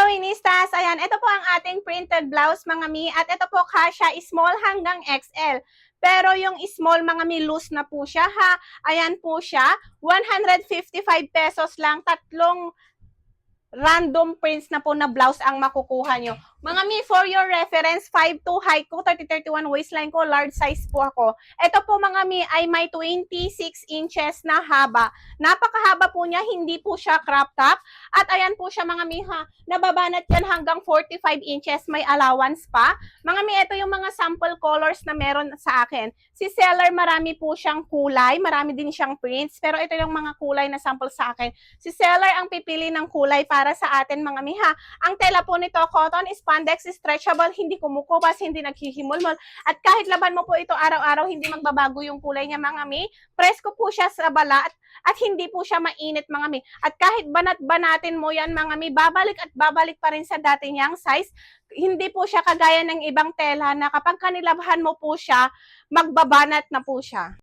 Feministas! Ayan, ito po ang ating printed blouse mga mi at ito po kasya small hanggang XL. Pero yung small mga mi loose na po siya ha. Ayan po siya, 155 pesos lang, tatlong random prints na po na blouse ang makukuha nyo. Mga mi, for your reference, 5'2" height ko, 30-31 waistline ko, large size po ako. Ito po mga mi ay may 26 inches na haba. Napakahaba po niya, hindi po siya crop top. At ayan po siya mga mi ha, nababanat yan hanggang 45 inches, may allowance pa. Mga mi, ito yung mga sample colors na meron sa akin. Si seller, marami po siyang kulay, marami din siyang prints, pero ito yung mga kulay na sample sa akin. Si seller ang pipili ng kulay para sa atin mga mi ha. Ang tela po nito, cotton, spandex, stretchable, hindi kumukubas, hindi naghihimulmol. At kahit laban mo po ito araw-araw, hindi magbabago yung kulay niya mga mi. Presko po siya sa balat at hindi po siya mainit mga mi. At kahit banat-banatin mo yan mga mi, babalik at babalik pa rin sa dati niyang size. Hindi po siya kagaya ng ibang tela na kapag kanilabhan mo po siya, magbabanat na po siya.